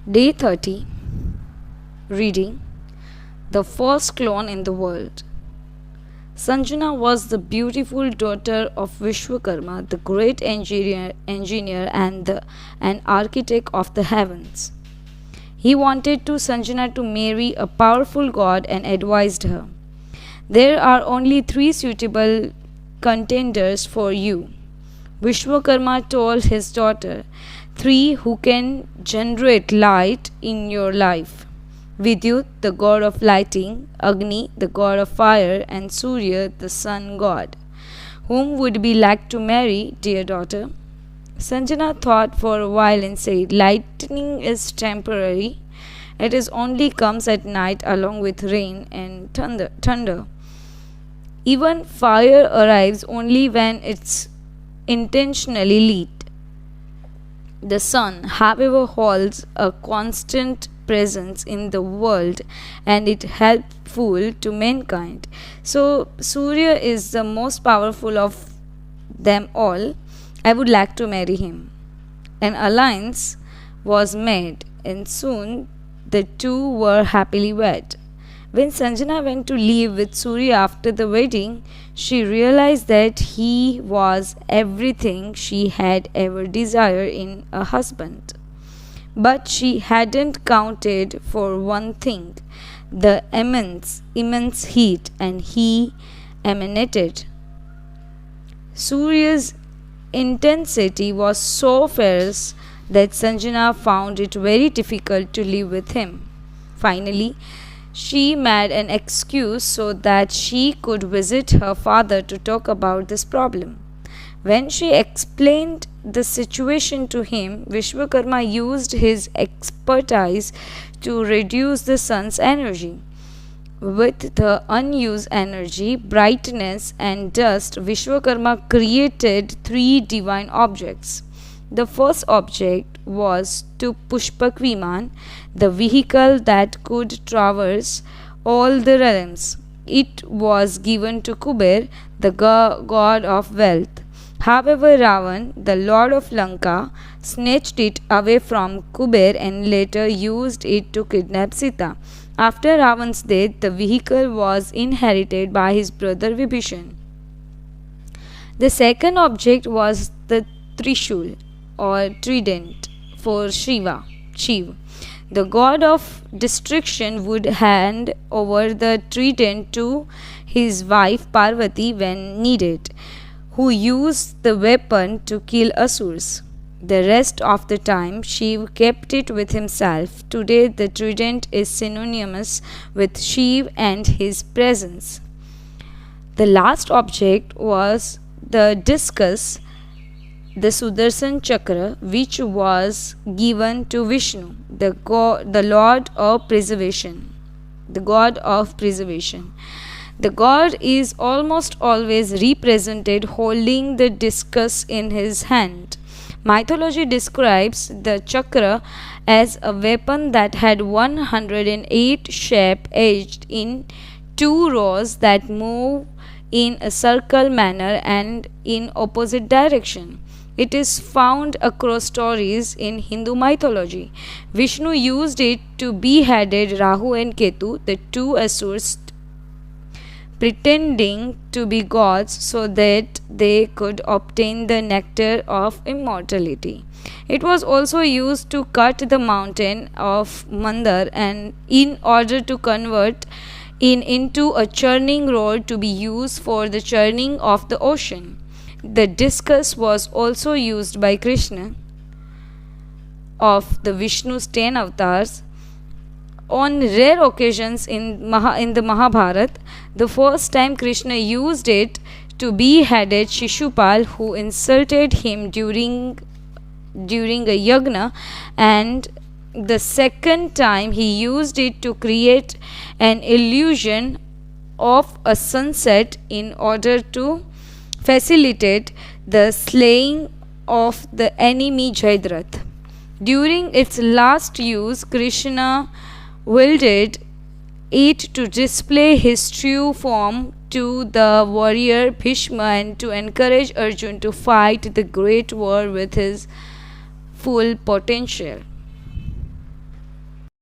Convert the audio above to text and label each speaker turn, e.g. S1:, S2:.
S1: Day 30. Reading. The first clone in the world. Sanjana was the beautiful daughter of Vishwakarma, the great engineer and an architect of the heavens. He wanted Sanjana to marry a powerful god and advised her. There are only three suitable contenders for you. Vishwakarma told his daughter, three who can generate light in your life. Vidyut, the god of lighting, Agni, the god of fire, and Surya, the sun god. Whom would be like to marry, dear daughter? Sanjana thought for a while and said, lightning is temporary. It is only comes at night along with rain and thunder. Even fire arrives only when it's intentionally lit. The sun, however, holds a constant presence in the world and it helpful to mankind. So Surya is the most powerful of them all. I would like to marry him. An alliance was made and soon the two were happily wed. When Sanjana went to live with Surya after the wedding, she realized that he was everything she had ever desired in a husband. But she hadn't counted for one thing, the immense heat and he emanated. Surya's intensity was so fierce that Sanjana found it very difficult to live with him. Finally, she made an excuse so that she could visit her father to talk about this problem. When she explained the situation to him, Vishwakarma used his expertise to reduce the sun's energy. With the unused energy, brightness, and dust, Vishwakarma created three divine objects. The first object was to Pushpak Viman, the vehicle that could traverse all the realms. It was given to Kuber, the god of wealth. However, Ravan, the lord of Lanka, snatched it away from Kuber and later used it to kidnap Sita. After Ravan's death, the vehicle was inherited by his brother Vibhishan. The second object was the Trishul or trident for Shiva. The god of destruction would hand over the trident to his wife Parvati when needed, who used the weapon to kill Asurs. The rest of the time, Shiv kept it with himself. Today, the trident is synonymous with Shiv and his presence. The last object was the discus, the Sudarshan Chakra, which was given to Vishnu, the Lord of Preservation. The God of Preservation. The god is almost always represented holding the discus in his hand. Mythology describes the chakra as a weapon that had 108 sharp edges in two rows that move in a circle manner and in opposite direction. It is found across stories in Hindu mythology. Vishnu used it to beheaded Rahu and Ketu, the two asurs, pretending to be gods so that they could obtain the nectar of immortality. It was also used to cut the mountain of Mandar and in order to convert it into a churning rod to be used for the churning of the ocean. The discus was also used by Krishna of the Vishnu's 10 avatars. On rare occasions in the Mahabharata, the first time Krishna used it to beheaded Shishupal, who insulted him during a yagna, and the second time he used it to create an illusion of a sunset in order to facilitate the slaying of the enemy Jayadratha. During its last use, Krishna wielded it to display his true form to the warrior Bhishma and to encourage Arjun to fight the great war with his full potential.